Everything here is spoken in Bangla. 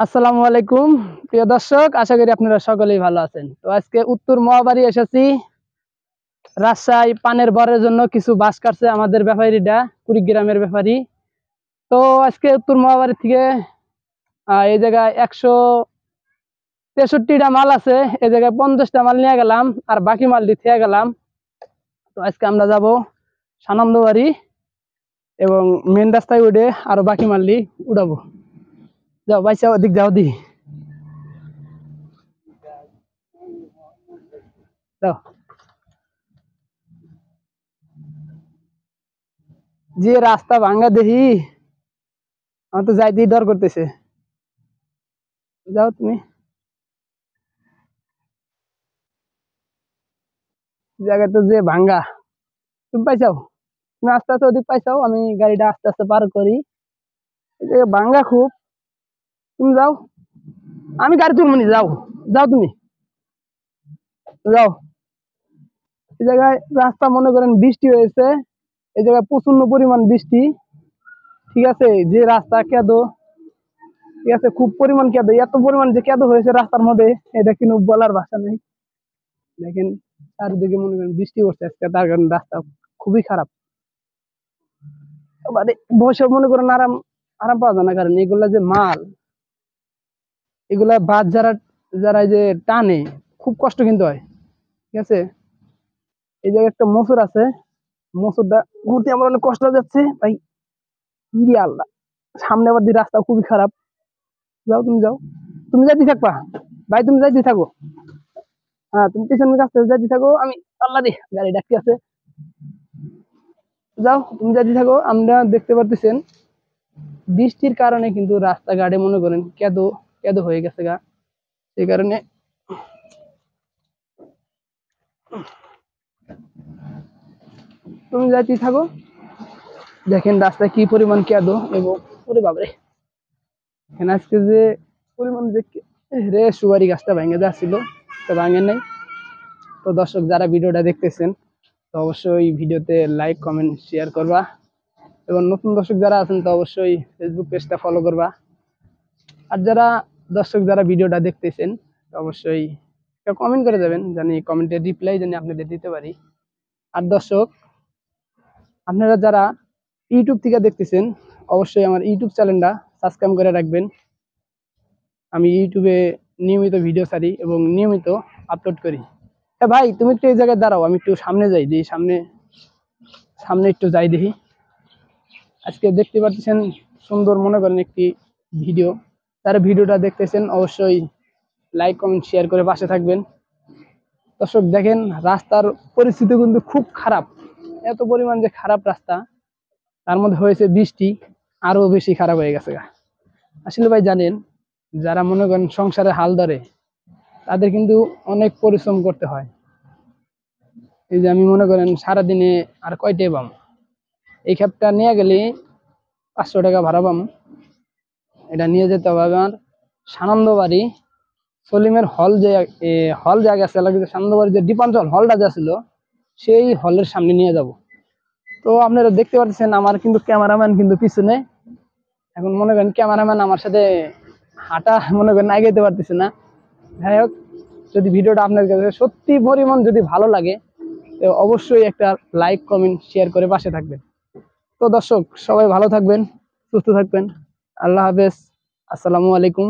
আসসালামু আলাইকুম প্রিয় দর্শক, আশা করি আপনারা সকলেই ভালো আছেন। তো আজকে উত্তর মহাবাড়ি এসেছি রাজশাহী পানের বরের জন্য। কিছু বাস কাটছে আমাদের ব্যাপারীরা, কুড়িগ্রামের ব্যাপারী। তো আজকে উত্তর মহাবাড়ি থেকে এই জায়গায় 163টা মাল আছে, এই জায়গায় 50টা মাল নিয়ে গেলাম আর বাকি মালটি থেকে গেলাম। তো আজকে আমরা যাব সানন্দবাড়ি এবং মেন রাস্তায় উঠে আরো বাকি মালটি উঠাবো। যাও বাইসা ওদিক যাও দি যাও। যে রাস্তা ভাঙ্গা দেখি আমার তো যাইতেই ডর করতেছে। যাও তুমি, জায়গা তো যে ভাঙ্গা। তুমি পাইছাও, তুমি আস্তে আস্তে ওদিক পাইছাও, আমি গাড়িটা আস্তে আস্তে পার করি। এই জায়গায় ভাঙ্গা খুব। তুমি যাও, আমি গাড়ি তুলবো নি, যাও যাও তুমি যাও। এই জায়গায় রাস্তা মনে করেন বৃষ্টি হয়েছে, এই জায়গায় প্রচন্ড পরিমাণ বৃষ্টি। ঠিক আছে, যে রাস্তা কেদো, ঠিক আছে, খুব পরিমাণ কেদো, এত পরিমাণ যে কেদো হয়েছে রাস্তার মধ্যে, এটা কিন্তু বলার ভাষা নেই। দেখেন চারিদিকে মনে করেন বৃষ্টি পড়ছে আজকে, তার কারণে রাস্তা খুবই খারাপ। মানে বসে মনে করেন আরাম আরাম পাওয়া যায় না, কারণ এগুলা যে মাল, এগুলা বাদ যারা যারা এই যে টানে, খুব কষ্ট কিন্তু হয়। ঠিক আছে, এই জায়গায় একটা মসুর আছে, মসুরটা ঘুরতে আমার অনেক কষ্ট হয়ে যাচ্ছে ভাই। ইরে আল্লাহ, সামনে আবার দিয়ে রাস্তা খুবই খারাপ। যাও তুমি যাও, তুমি যাইতে থাকবা ভাই, তুমি যাইতে থাকো। হ্যাঁ, তুমি পিছনের কাছ থেকে যাইতে থাকো, আমি আল্লাহ দি গাড়ি ডাকতে আছে। যাও তুমি যাইতে থাকো। আমরা দেখতে পারতেছেন বৃষ্টির কারণে কিন্তু রাস্তাঘাটে মনে করেন কেদো কেদো হয়ে গেছে গা, সেই কারণে তুমি যাইতে থাকো। দেখেন রাস্তায় কি পরিমাণ কেদো, এবং ওরে বাবারে, এখানে আজকে যে পরিমাণ যে রে সুপারি গাছটা ভেঙে যাচ্ছিল, তো ভাঙে নাই। তো দর্শক যারা ভিডিওটা দেখতেছেন, তো অবশ্যই ভিডিওতে লাইক কমেন্ট শেয়ার করবা, এবং নতুন দর্শক যারা আছেন তো অবশ্যই ফেসবুক পেজটা ফলো করবা। আর যারা দর্শক যারা ভিডিওটা দেখতেছেন, তো অবশ্যই কমেন্ট করে যাবেন, জানি কমেন্টের রিপ্লাই জানি আপনাদের দিতে পারি। আর দর্শক আপনারা যারা ইউটিউব থেকে দেখতেছেন, অবশ্যই আমার ইউটিউব চ্যানেলটা সাবস্ক্রাইব করে রাখবেন। আমি ইউটিউবে নিয়মিত ভিডিও ছাড়ি এবং নিয়মিত আপলোড করি। হ্যাঁ ভাই, তুমি একটু এই জায়গায় দাঁড়াও, আমি একটু সামনে যাই দেখি, সামনে সামনে একটু যাই দেখি। আজকে দেখতে পাচ্ছেন সুন্দর মনে করেন একটি ভিডিও, যারা ভিডিওটা দেখতেছেন অবশ্যই লাইক কমেন্ট শেয়ার করে পাশে থাকবেন। দর্শক দেখেন রাস্তার পরিস্থিতি কিন্তু খুব খারাপ, এত পরিমাণ যে খারাপ রাস্তা, তার মধ্যে হয়েছে বৃষ্টি, আরো বেশি খারাপ হয়ে গেছে। আসলে ভাই জানেন, যারা মনে করেন সংসারে হাল ধরে, তাদের কিন্তু অনেক পরিশ্রম করতে হয়। এই যে আমি মনে করেন সারাদিনে আর কয়টাই পাম, এই ক্ষেপটা নিয়ে গেলে 500 টাকা ভাড়া পাম। এটা নিয়ে যেতে হবে আমার সানন্দবাড়ি সলিমের হল, যে হল জায়গা আছে সানন্দবাড়ি, যে দীপাঞ্চল হলটা যা ছিল, সেই হলের সামনে নিয়ে যাব। তো আপনারা দেখতে পাচ্ছেন আমার কিন্তু ক্যামেরাম্যান কিন্তু পিছনে। এখন মনে করেন ক্যামেরাম্যান আমার সাথে হাঁটা মনে করেন আগাইতে পারতেছে না। যাই হোক, যদি ভিডিওটা আপনার কাছে সত্যি পরিমাণ যদি ভালো লাগে, তো অবশ্যই একটা লাইক কমেন্ট শেয়ার করে পাশে থাকবেন। তো দর্শক সবাই ভালো থাকবেন, সুস্থ থাকবেন। আল্লাহ হাফেজ, আসসালামু আলাইকুম।